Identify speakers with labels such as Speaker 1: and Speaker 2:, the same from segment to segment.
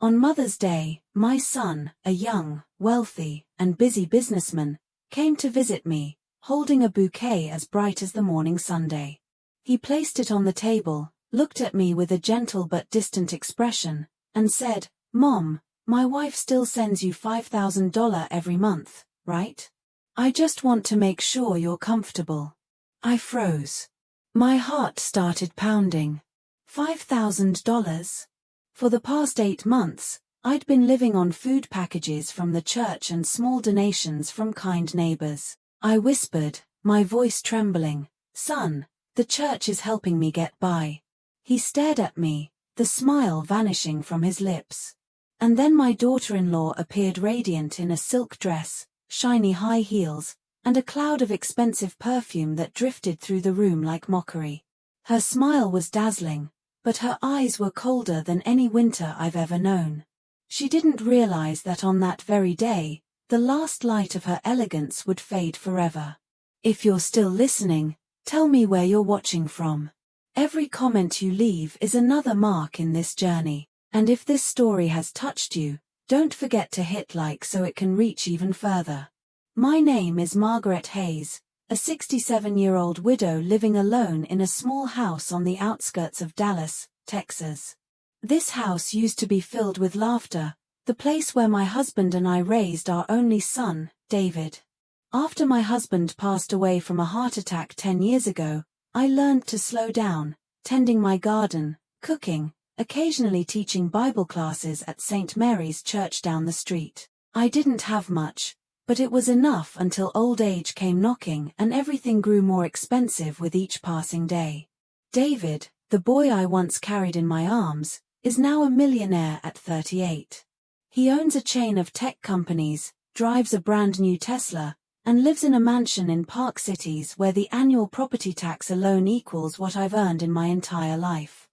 Speaker 1: On Mother's Day, my son, a young, wealthy, and busy businessman, came to visit me, holding a bouquet as bright as the morning Sunday. He placed it on the table, looked at me with a gentle but distant expression, and said, "Mom, my wife still sends you $5,000 every month, right? I just want to make sure you're comfortable." I froze. My heart started pounding. $5,000? For the past 8 months, I'd been living on food packages from the church and small donations from kind neighbors. I whispered, my voice trembling, "Son, the church is helping me get by." He stared at me, the smile vanishing from his lips. And then my daughter-in-law appeared radiant in a silk dress, shiny high heels, and a cloud of expensive perfume that drifted through the room like mockery. Her smile was dazzling, but her eyes were colder than any winter I've ever known. She didn't realize that on that very day, the last light of her elegance would fade forever. If you're still listening, tell me where you're watching from. Every comment you leave is another mark in this journey, and if this story has touched you, don't forget to hit like so it can reach even further. My name is Margaret Hayes, a 67-year-old widow living alone in a small house on the outskirts of Dallas, Texas. This house used to be filled with laughter, the place where my husband and I raised our only son, David. After my husband passed away from a heart attack 10 years ago, I learned to slow down, tending my garden, cooking, occasionally teaching Bible classes at St. Mary's Church down the street. I didn't have much, but it was enough until old age came knocking and everything grew more expensive with each passing day. David, the boy I once carried in my arms, is now a millionaire at 38. He owns a chain of tech companies, drives a brand new Tesla, and lives in a mansion in Park Cities where the annual property tax alone equals what I've earned in my entire life.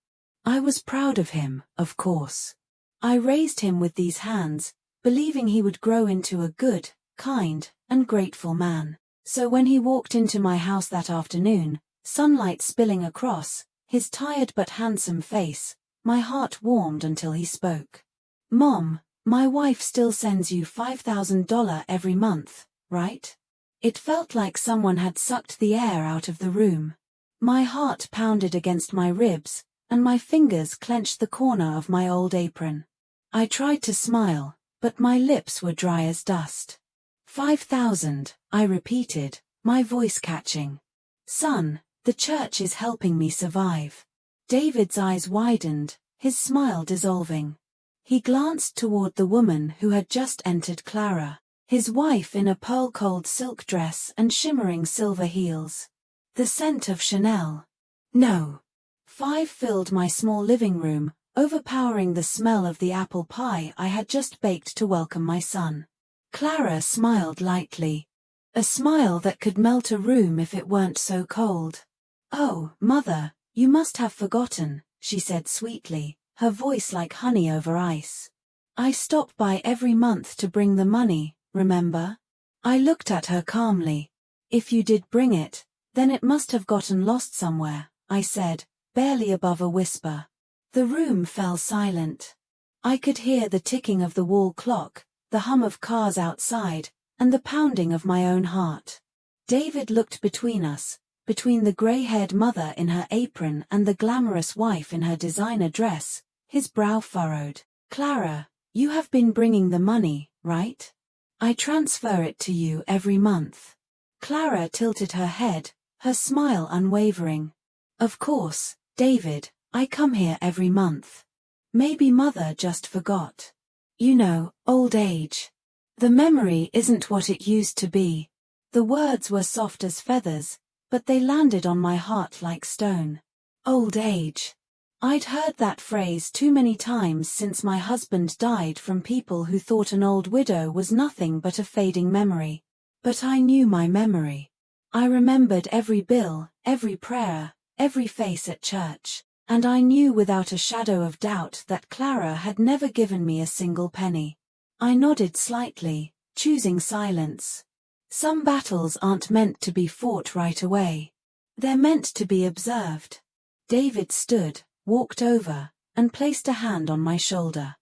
Speaker 1: I was proud of him, of course. I raised him with these hands, believing he would grow into a good, kind, and grateful man. So when he walked into my house that afternoon, sunlight spilling across his tired but handsome face, my heart warmed until he spoke. "Mom, my wife still sends you $5,000 every month, right?" It felt like someone had sucked the air out of the room. My heart pounded against my ribs, and my fingers clenched the corner of my old apron. I tried to smile, but my lips were dry as dust. 5,000, I repeated, my voice catching. "Son, the church is helping me survive." David's eyes widened, his smile dissolving. He glanced toward the woman who had just entered, Clara, his wife in a pearl-cold silk dress and shimmering silver heels. The scent of Chanel. No. 5 filled my small living room, overpowering the smell of the apple pie I had just baked to welcome my son. Clara smiled lightly. A smile that could melt a room if it weren't so cold. "Oh, Mother, you must have forgotten," she said sweetly, her voice like honey over ice. "I stop by every month to bring the money, remember?" I looked at her calmly. "If you did bring it, then it must have gotten lost somewhere," I said, barely above a whisper. The room fell silent. I could hear the ticking of the wall clock, the hum of cars outside, and the pounding of my own heart. David looked between us, between the gray-haired mother in her apron and the glamorous wife in her designer dress, his brow furrowed. "Clara, you have been bringing the money, right? I transfer it to you every month." Clara tilted her head, her smile unwavering. "Of course, David, I come here every month. Maybe Mother just forgot. You know, old age. The memory isn't what it used to be." The words were soft as feathers, but they landed on my heart like stone. Old age. I'd heard that phrase too many times since my husband died from people who thought an old widow was nothing but a fading memory. But I knew my memory. I remembered every bill, every prayer, every face at church, and I knew without a shadow of doubt that Clara had never given me a single penny. I nodded slightly, choosing silence. Some battles aren't meant to be fought right away. They're meant to be observed. David stood, walked over, and placed a hand on my shoulder.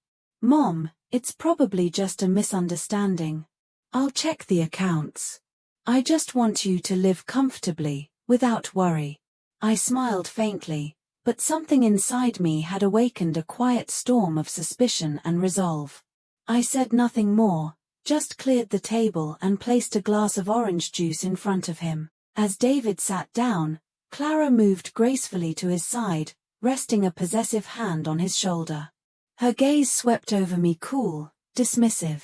Speaker 1: Mom, it's probably just a misunderstanding. I'll check the accounts. I just want you to live comfortably, without worry. I smiled faintly, but something inside me had awakened a quiet storm of suspicion and resolve. I said nothing more, just cleared the table and placed a glass of orange juice in front of him. As David sat down, Clara moved gracefully to his side, resting a possessive hand on his shoulder. Her gaze swept over me, cool, dismissive.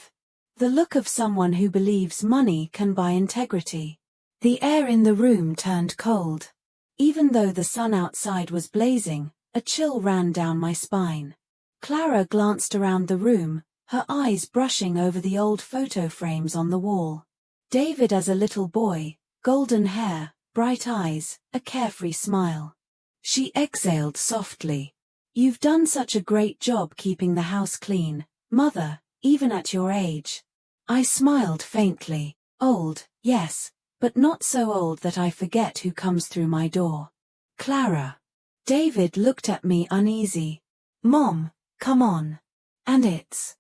Speaker 1: The look of someone who believes money can buy integrity. The air in the room turned cold. Even though the sun outside was blazing, a chill ran down my spine. Clara glanced around the room, her eyes brushing over the old photo frames on the wall. David as a little boy, golden hair, bright eyes, a carefree smile. She exhaled softly. You've done such a great job keeping the house clean, Mother, even at your age. I smiled faintly. Old, yes, but not so old that I forget who comes through my door. Clara. David looked at me uneasy. Mom, come on. And it's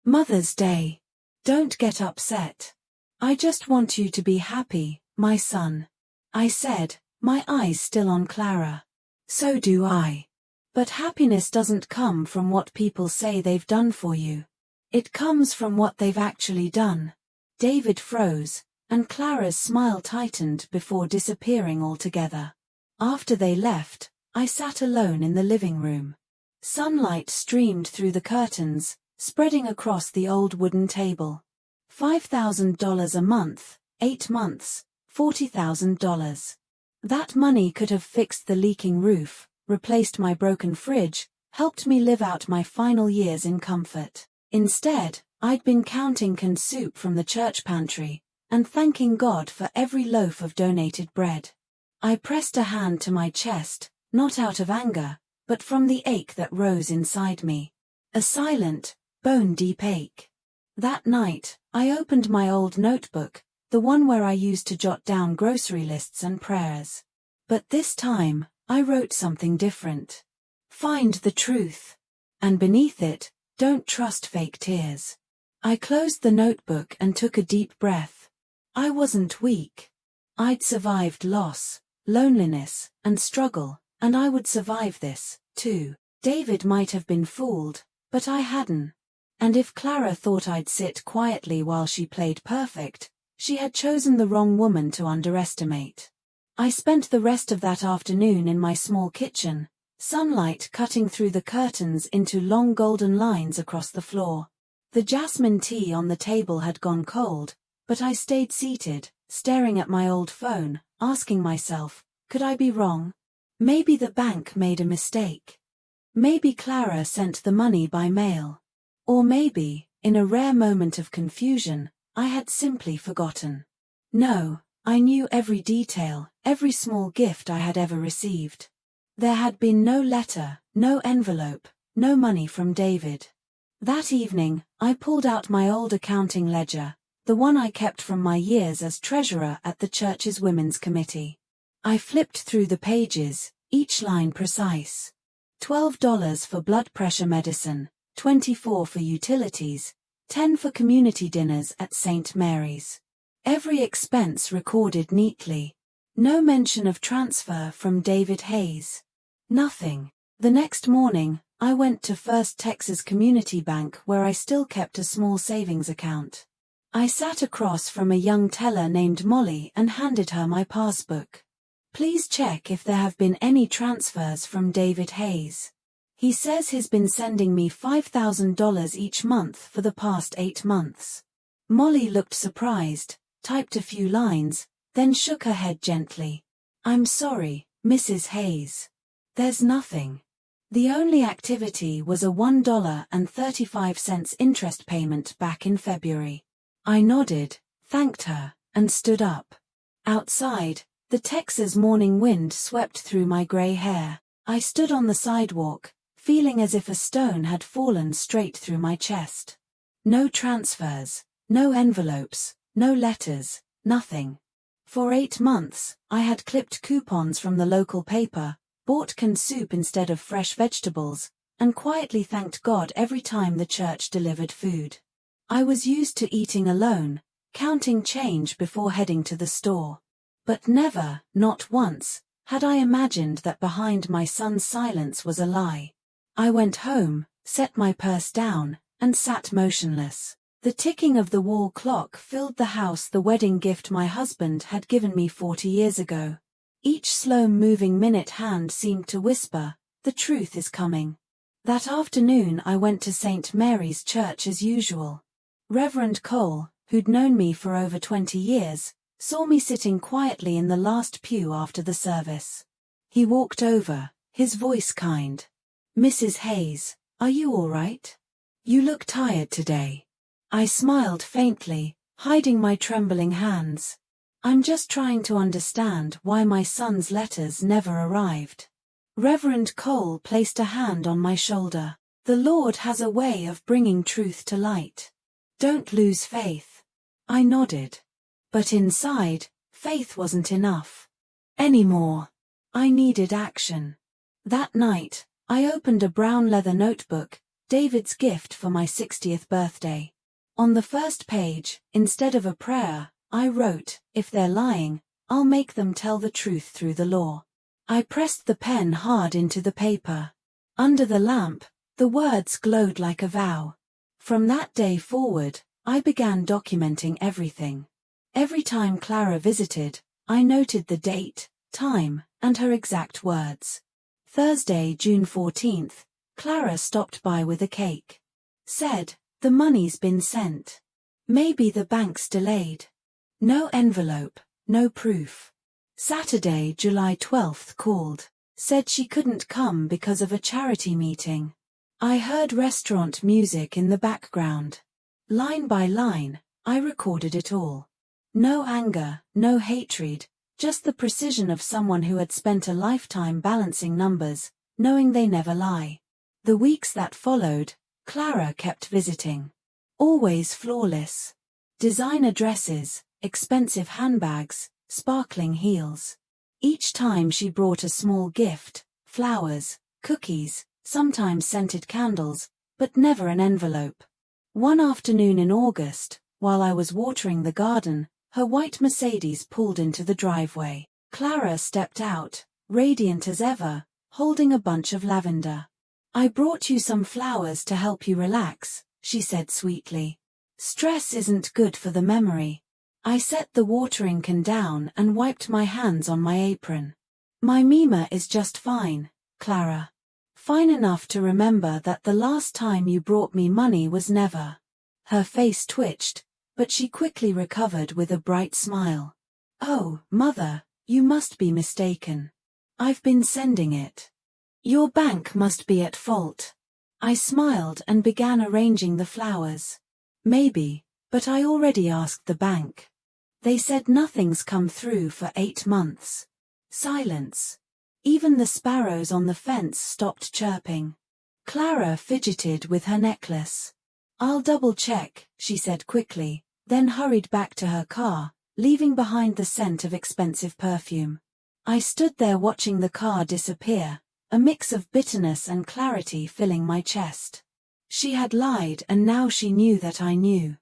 Speaker 1: Mother's Day. Don't get upset. I just want you to be happy, my son. I said, my eyes still on Clara. So do I. But happiness doesn't come from what people say they've done for you. It comes from what they've actually done. David froze, and Clara's smile tightened before disappearing altogether. After they left, I sat alone in the living room. Sunlight streamed through the curtains, spreading across the old wooden table. $5,000 a month, 8 months, $40,000. That money could have fixed the leaking roof, replaced my broken fridge, helped me live out my final years in comfort. Instead, I'd been counting canned soup from the church pantry, and thanking God for every loaf of donated bread. I pressed a hand to my chest, not out of anger, but from the ache that rose inside me. A silent, bone-deep ache. That night, I opened my old notebook, the one where I used to jot down grocery lists and prayers. But this time, I wrote something different. Find the truth. And beneath it, don't trust fake tears. I closed the notebook and took a deep breath. I wasn't weak. I'd survived loss, loneliness, and struggle, and I would survive this, too. David might have been fooled, but I hadn't. And if Clara thought I'd sit quietly while she played perfect, she had chosen the wrong woman to underestimate. I spent the rest of that afternoon in my small kitchen, sunlight cutting through the curtains into long golden lines across the floor. The jasmine tea on the table had gone cold, but I stayed seated, staring at my old phone, asking myself, could I be wrong? Maybe the bank made a mistake. Maybe Clara sent the money by mail. Or maybe, in a rare moment of confusion, I had simply forgotten. No, I knew every detail, every small gift I had ever received. There had been no letter, no envelope, no money from David. That evening, I pulled out my old accounting ledger, the one I kept from my years as treasurer at the church's women's committee. I flipped through the pages, each line precise. $12 for blood pressure medicine, $24 for utilities, $10 for community dinners at St. Mary's. Every expense recorded neatly. No mention of transfer from David Hayes. Nothing. The next morning, I went to First Texas Community Bank where I still kept a small savings account. I sat across from a young teller named Molly and handed her my passbook. Please check if there have been any transfers from David Hayes. He says he's been sending me $5,000 each month for the past 8 months. Molly looked surprised, typed a few lines, then shook her head gently. I'm sorry, Mrs. Hayes. There's nothing. The only activity was a $1.35 interest payment back in February. I nodded, thanked her, and stood up. Outside, the Texas morning wind swept through my gray hair. I stood on the sidewalk, feeling as if a stone had fallen straight through my chest. No transfers, no envelopes, no letters, nothing. For 8 months, I had clipped coupons from the local paper, bought canned soup instead of fresh vegetables, and quietly thanked God every time the church delivered food. I was used to eating alone, counting change before heading to the store. But never, not once, had I imagined that behind my son's silence was a lie. I went home, set my purse down, and sat motionless. The ticking of the wall clock filled the house, the wedding gift my husband had given me 40 years ago. Each slow-moving minute hand seemed to whisper, "The truth is coming." That afternoon I went to St. Mary's Church as usual. Reverend Cole, who'd known me for over 20 years, saw me sitting quietly in the last pew after the service. He walked over, his voice kind. "Mrs. Hayes, are you all right? You look tired today." I smiled faintly, hiding my trembling hands. "I'm just trying to understand why my son's letters never arrived." Reverend Cole placed a hand on my shoulder. "The Lord has a way of bringing truth to light. Don't lose faith." I nodded. But inside, faith wasn't enough anymore. I needed action. That night, I opened a brown leather notebook, David's gift for my 60th birthday. On the first page, instead of a prayer, I wrote, "If they're lying, I'll make them tell the truth through the law." I pressed the pen hard into the paper. Under the lamp, the words glowed like a vow. From that day forward, I began documenting everything. Every time Clara visited, I noted the date, time, and her exact words. Thursday, June 14th, Clara stopped by with a cake. Said, "The money's been sent. Maybe the bank's delayed." No envelope, no proof. Saturday, July 12th called. Said she couldn't come because of a charity meeting. I heard restaurant music in the background. Line by line, I recorded it all. No anger, no hatred, just the precision of someone who had spent a lifetime balancing numbers, knowing they never lie. The weeks that followed, Clara kept visiting. Always flawless. Designer dresses, expensive handbags, sparkling heels. Each time she brought a small gift, flowers, cookies, sometimes scented candles, but never an envelope. One afternoon in August, while I was watering the garden, her white Mercedes pulled into the driveway. Clara stepped out, radiant as ever, holding a bunch of lavender. "I brought you some flowers to help you relax," she said sweetly. "Stress isn't good for the memory." I set the watering can down and wiped my hands on my apron. "My Mima is just fine, Clara. Fine enough to remember that the last time you brought me money was never." Her face twitched, but she quickly recovered with a bright smile. "Oh, Mother, you must be mistaken. I've been sending it. Your bank must be at fault." I smiled and began arranging the flowers. "Maybe, but I already asked the bank. They said nothing's come through for 8 months." Silence. Even the sparrows on the fence stopped chirping. Clara fidgeted with her necklace. "I'll double-check," she said quickly, then hurried back to her car, leaving behind the scent of expensive perfume. I stood there watching the car disappear, a mix of bitterness and clarity filling my chest. She had lied, and now she knew that I knew.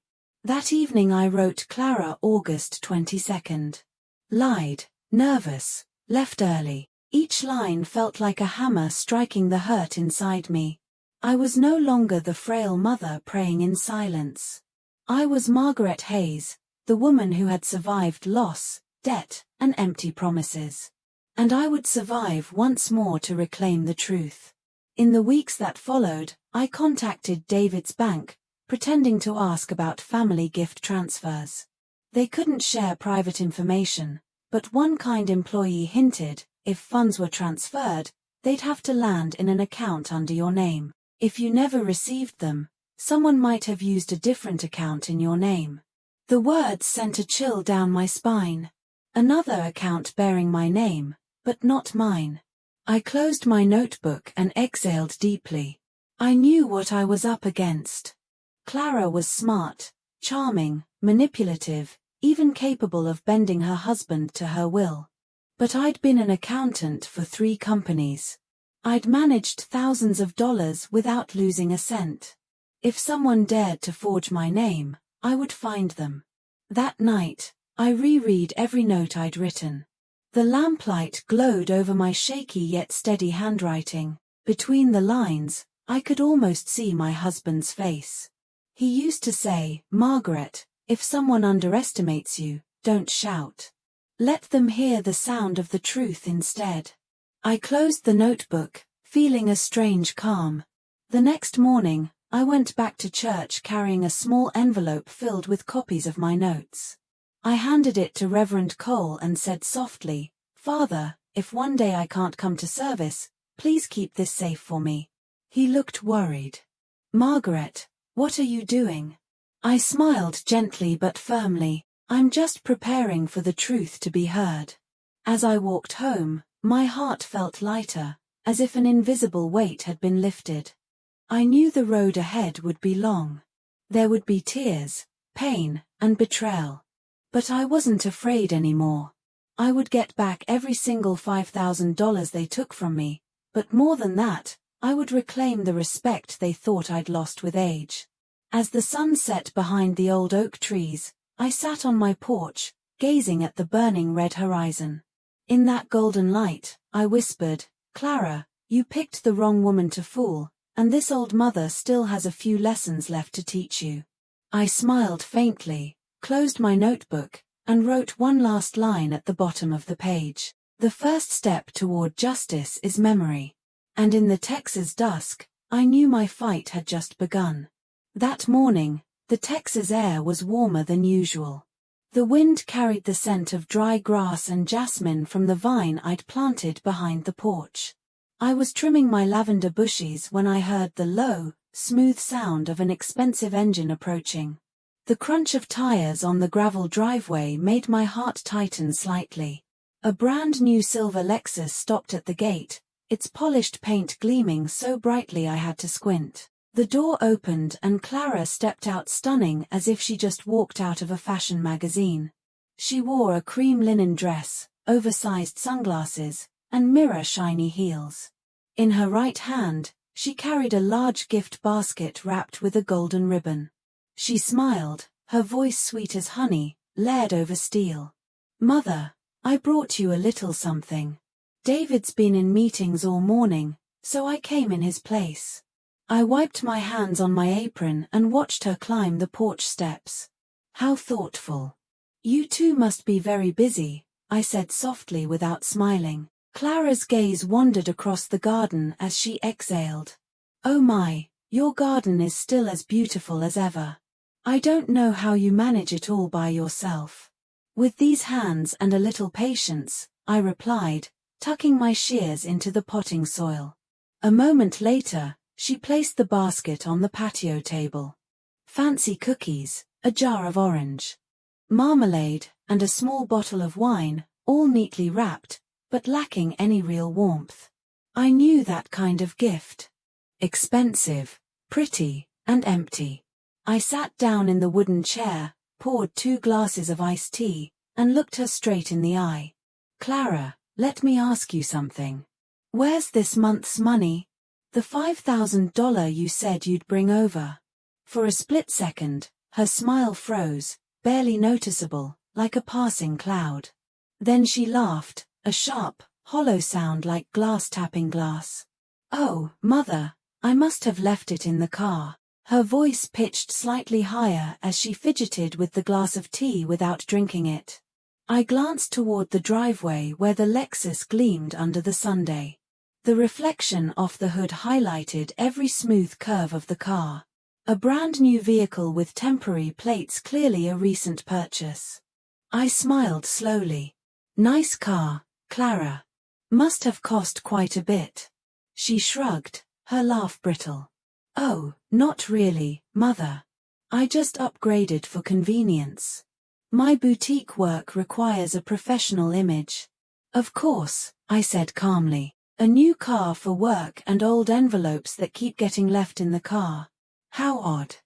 Speaker 1: That evening I wrote Clara, August 22nd. Lied, nervous, left early. Each line felt like a hammer striking the hurt inside me. I was no longer the frail mother praying in silence. I was Margaret Hayes, the woman who had survived loss, debt, and empty promises. And I would survive once more to reclaim the truth. In the weeks that followed, I contacted David's bank, pretending to ask about family gift transfers. They couldn't share private information, but one kind employee hinted, if funds were transferred, they'd have to land in an account under your name. If you never received them, someone might have used a different account in your name. The words sent a chill down my spine. Another account bearing my name, but not mine. I closed my notebook and exhaled deeply. I knew what I was up against. Clara was smart, charming, manipulative, even capable of bending her husband to her will. But I'd been an accountant for 3 companies. I'd managed thousands of dollars without losing a cent. If someone dared to forge my name, I would find them. That night, I reread every note I'd written. The lamplight glowed over my shaky yet steady handwriting. Between the lines, I could almost see my husband's face. He used to say, "Margaret, if someone underestimates you, don't shout. Let them hear the sound of the truth instead." I closed the notebook, feeling a strange calm. The next morning, I went back to church carrying a small envelope filled with copies of my notes. I handed it to Reverend Cole and said softly, "Father, if one day I can't come to service, please keep this safe for me." He looked worried. "Margaret, what are you doing?" I smiled gently but firmly. "I'm just preparing for the truth to be heard." As I walked home, my heart felt lighter, as if an invisible weight had been lifted. I knew the road ahead would be long. There would be tears, pain, and betrayal. But I wasn't afraid anymore. I would get back every single $5,000 they took from me, but more than that, I would reclaim the respect they thought I'd lost with age. As the sun set behind the old oak trees, I sat on my porch, gazing at the burning red horizon. In that golden light, I whispered, "Clara, you picked the wrong woman to fool, and this old mother still has a few lessons left to teach you." I smiled faintly, closed my notebook, and wrote one last line at the bottom of the page. "The first step toward justice is memory." And in the Texas dusk, I knew my fight had just begun. That morning, the Texas air was warmer than usual. The wind carried the scent of dry grass and jasmine from the vine I'd planted behind the porch. I was trimming my lavender bushes when I heard the low, smooth sound of an expensive engine approaching. The crunch of tires on the gravel driveway made my heart tighten slightly. A brand new silver Lexus stopped at the gate, its polished paint gleaming so brightly I had to squint. The door opened and Clara stepped out stunning as if she just walked out of a fashion magazine. She wore a cream linen dress, oversized sunglasses, and mirror-shiny heels. In her right hand, she carried a large gift basket wrapped with a golden ribbon. She smiled, her voice sweet as honey, layered over steel. "Mother, I brought you a little something. David's been in meetings all morning, so I came in his place." I wiped my hands on my apron and watched her climb the porch steps. "How thoughtful. You two must be very busy," I said softly without smiling. Clara's gaze wandered across the garden as she exhaled. "Oh my, your garden is still as beautiful as ever. I don't know how you manage it all by yourself." "With these hands and a little patience," I replied, tucking my shears into the potting soil. A moment later, she placed the basket on the patio table. Fancy cookies, a jar of orange marmalade, and a small bottle of wine, all neatly wrapped, but lacking any real warmth. I knew that kind of gift. Expensive, pretty, and empty. I sat down in the wooden chair, poured 2 glasses of iced tea, and looked her straight in the eye. "Clara, let me ask you something. Where's this month's money? The $5,000 you said you'd bring over." For a split second, her smile froze, barely noticeable, like a passing cloud. Then she laughed, a sharp, hollow sound like glass tapping glass. "Oh, Mother, I must have left it in the car." Her voice pitched slightly higher as she fidgeted with the glass of tea without drinking it. I glanced toward the driveway where the Lexus gleamed under the sunday. The reflection off the hood highlighted every smooth curve of the car. A brand new vehicle with temporary plates, clearly a recent purchase. I smiled slowly. "Nice car, Clara. Must have cost quite a bit." She shrugged, her laugh brittle. "Oh, not really, Mother. I just upgraded for convenience. My boutique work requires a professional image." "Of course," I said calmly. "A new car for work and old envelopes that keep getting left in the car. How odd."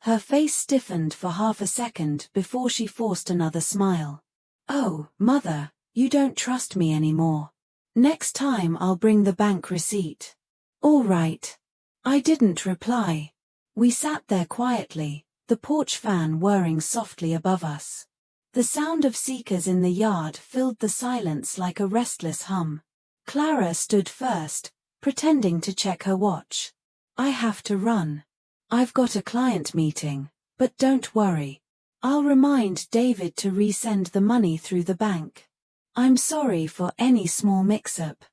Speaker 1: Her face stiffened for half a second before she forced another smile. "Oh, Mother, you don't trust me anymore." Next time I'll bring the bank receipt. All right. I didn't reply. We sat there quietly, the porch fan whirring softly above us. The sound of seekers in the yard filled the silence like a restless hum. Clara stood first, pretending to check her watch. I have to run. I've got a client meeting, but don't worry. I'll remind David to resend the money through the bank. I'm sorry for any small mix-up.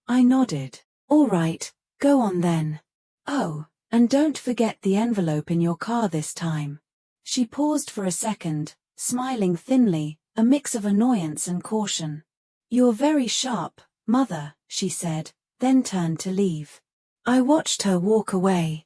Speaker 1: I nodded. All right, go on then. Oh, and don't forget the envelope in your car this time. She paused for a second, smiling thinly, a mix of annoyance and caution. You're very sharp, Mother, she said, then turned to leave. I watched her walk away.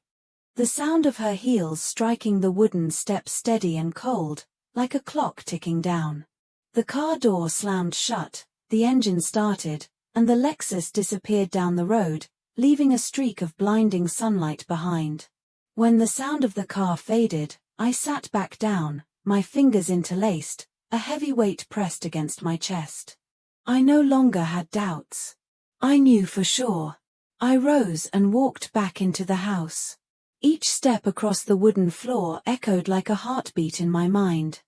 Speaker 1: The sound of her heels striking the wooden steps steady and cold, like a clock ticking down. The car door slammed shut, the engine started, and the Lexus disappeared down the road, leaving a streak of blinding sunlight behind. When the sound of the car faded, I sat back down, my fingers interlaced, a heavy weight pressed against my chest. I no longer had doubts. I knew for sure. I rose and walked back into the house. Each step across the wooden floor echoed like a heartbeat in my mind.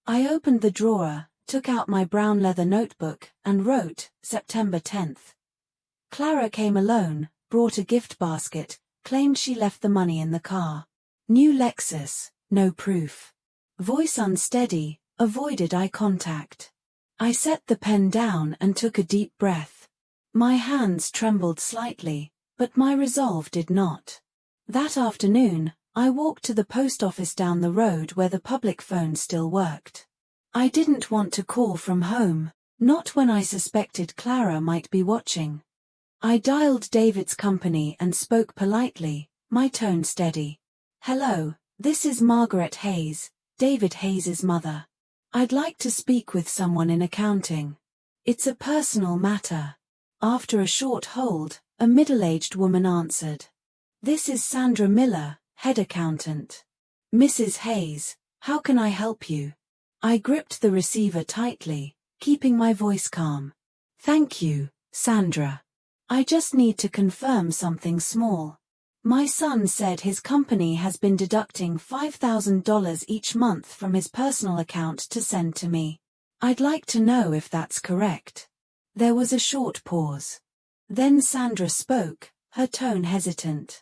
Speaker 1: I opened the drawer, took out my brown leather notebook, and wrote, September 10th. Clara came alone, brought a gift basket, claimed she left the money in the car. New Lexus, no proof. Voice unsteady, avoided eye contact. I set the pen down and took a deep breath. My hands trembled slightly, but my resolve did not. That afternoon, I walked to the post office down the road where the public phone still worked. I didn't want to call from home, not when I suspected Clara might be watching. I dialed David's company and spoke politely, my tone steady. Hello, this is Margaret Hayes, David Hayes's mother. I'd like to speak with someone in accounting. It's a personal matter. After a short hold, a middle-aged woman answered. This is Sandra Miller, head accountant. Mrs. Hayes, how can I help you? I gripped the receiver tightly, keeping my voice calm. Thank you, Sandra. I just need to confirm something small. My son said his company has been deducting $5,000 each month from his personal account to send to me. I'd like to know if that's correct. There was a short pause. Then Sandra spoke, her tone hesitant.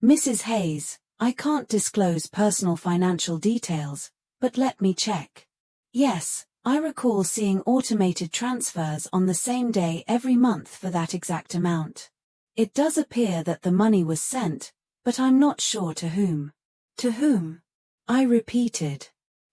Speaker 1: Mrs. Hayes, I can't disclose personal financial details, but let me check. Yes, I recall seeing automated transfers on the same day every month for that exact amount. It does appear that the money was sent, but I'm not sure to whom. To whom? I repeated.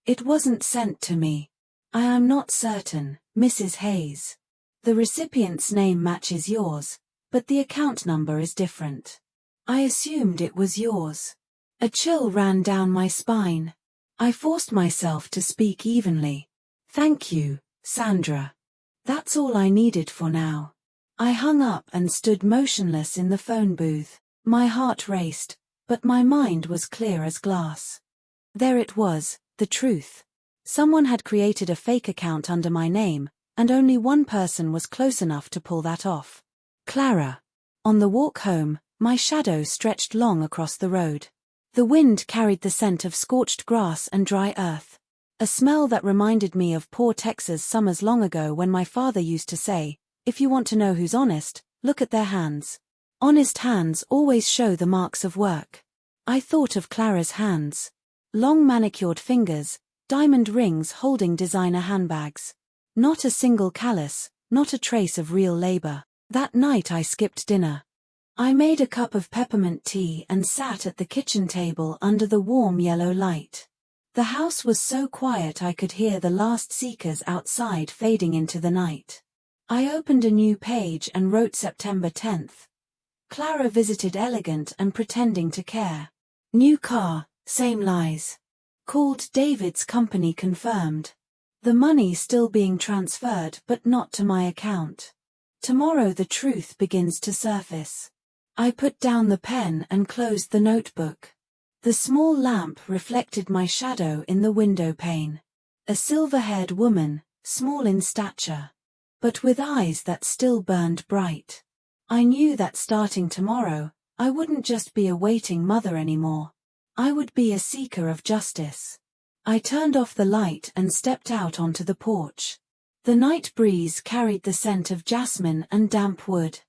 Speaker 1: It wasn't sent to me. I am not certain, Mrs. Hayes. The recipient's name matches yours, but the account number is different. I assumed it was yours. A chill ran down my spine. I forced myself to speak evenly. Thank you, Sandra. That's all I needed for now. I hung up and stood motionless in the phone booth. My heart raced, but my mind was clear as glass. There it was, the truth. Someone had created a fake account under my name, and only one person was close enough to pull that off. Clara. On the walk home, my shadow stretched long across the road. The wind carried the scent of scorched grass and dry earth. A smell that reminded me of poor Texas summers long ago when my father used to say, if you want to know who's honest, look at their hands. Honest hands always show the marks of work. I thought of Clara's hands. Long manicured fingers, diamond rings holding designer handbags. Not a single callus, not a trace of real labor. That night I skipped dinner. I made a cup of peppermint tea and sat at the kitchen table under the warm yellow light. The house was so quiet I could hear the last seekers outside fading into the night. I opened a new page and wrote September 10th. Clara visited elegant and pretending to care. New car, same lies. Called David's company confirmed. The money still being transferred but not to my account. Tomorrow the truth begins to surface. I put down the pen and closed the notebook. The small lamp reflected my shadow in the window pane. A silver-haired woman, small in stature. but with eyes that still burned bright. I knew that starting tomorrow, I wouldn't just be a waiting mother anymore. I would be a seeker of justice. I turned off the light and stepped out onto the porch. The night breeze carried the scent of jasmine and damp wood.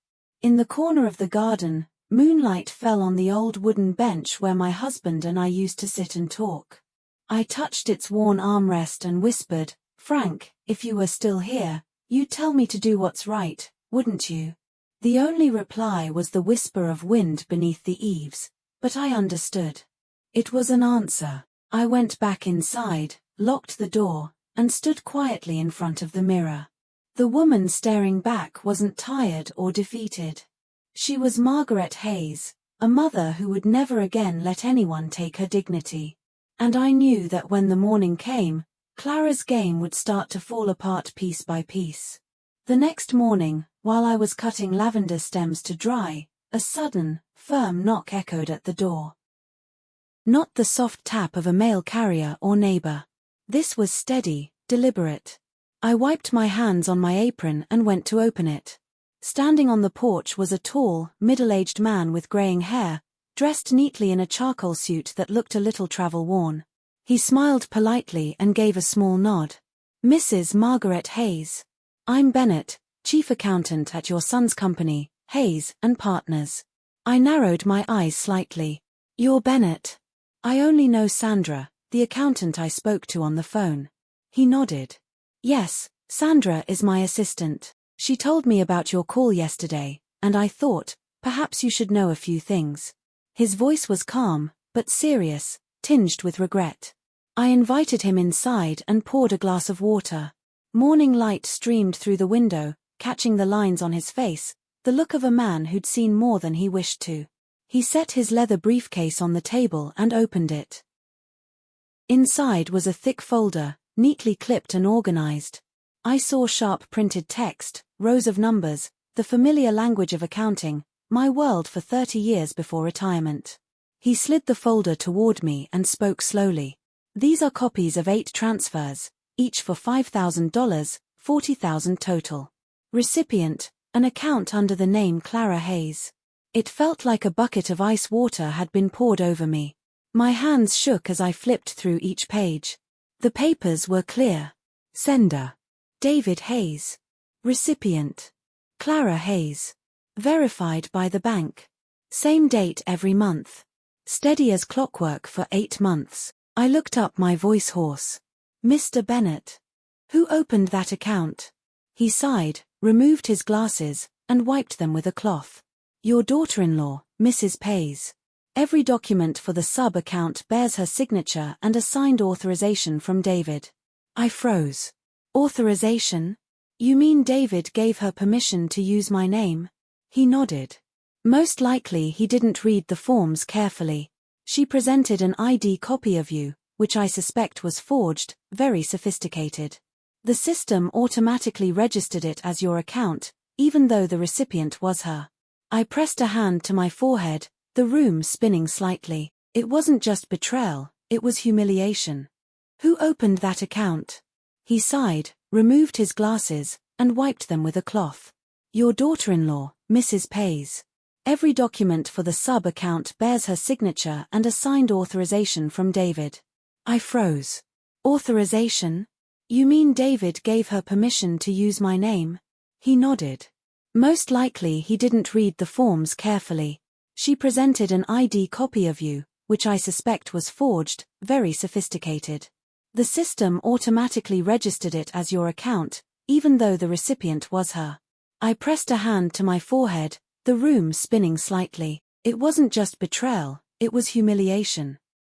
Speaker 1: In the corner of the garden, moonlight fell on the old wooden bench where my husband and I used to sit and talk. I touched its worn armrest and whispered, "Frank, if you were still here, you'd tell me to do what's right, wouldn't you?" The only reply was the whisper of wind beneath the eaves, but I understood. It was an answer. I went back inside, locked the door, and stood quietly in front of the mirror. The woman staring back wasn't tired or defeated. She was Margaret Hayes, a mother who would never again let anyone take her dignity. And I knew that when the morning came, Clara's game would start to fall apart piece by piece. The next morning, while I was cutting lavender stems to dry, a sudden, firm knock echoed at the door. Not the soft tap of a mail carrier or neighbor. This was steady, deliberate. I wiped my hands on my apron and went to open it. Standing on the porch was a tall, middle-aged man with graying hair, dressed neatly in a charcoal suit that looked a little travel-worn. He smiled politely and gave a small nod. "Mrs. Margaret Hayes. I'm Bennett, chief accountant at your son's company, Hayes and Partners." I narrowed my eyes slightly. "You're Bennett. I only know Sandra, the accountant I spoke to on the phone." He nodded. "Yes, Sandra is my assistant. She told me about your call yesterday, and I thought, perhaps you should know a few things." His voice was calm, but serious, tinged with regret. I invited him inside and poured a glass of water. Morning light streamed through the window, catching the lines on his face, the look of a man who'd seen more than he wished to. He set his leather briefcase on the table and opened it. Inside was a thick folder, neatly clipped and organized. I saw sharp printed text, rows of numbers, the familiar language of accounting, my world for 30 years before retirement. He slid the folder toward me and spoke slowly. "These are copies of 8 transfers, each for $5,000, $40,000 total. Recipient, an account under the name Clara Hayes." It felt like a bucket of ice water had been poured over me. My hands shook as I flipped through each page. The papers were clear. Sender: David Hayes. Recipient: Clara Hayes. Verified by the bank. Same date every month. Steady as clockwork for 8 months. I looked up, my voice hoarse. "Mr. Bennett. Who opened that account?" He sighed, removed his glasses, and wiped them with a cloth. "Your daughter-in-law, Mrs. Hayes. Every document for the sub-account bears her signature and a signed authorization from David." I froze. "Authorization? You mean David gave her permission to use my name?" He nodded. "Most likely he didn't read the forms carefully. She presented an ID copy of you, which I suspect was forged, very sophisticated. The system automatically registered it as your account, even though the recipient was her." I pressed a hand to my forehead, the room spinning slightly. It wasn't just betrayal, it was humiliation. "Who opened that account?" He sighed, removed his glasses, and wiped them with a cloth. "Your daughter-in-law, Mrs. Hayes. Every document for the sub-account bears her signature and a signed authorization from David." I froze. "Authorization? You mean David gave her permission to use my name?" He nodded. "Most likely he didn't read the forms carefully. She presented an ID copy of you, which I suspect was forged, very sophisticated. The system automatically registered it as your account, even though the recipient was her." I pressed a hand to my forehead, the room spinning slightly. It wasn't just betrayal, it was humiliation.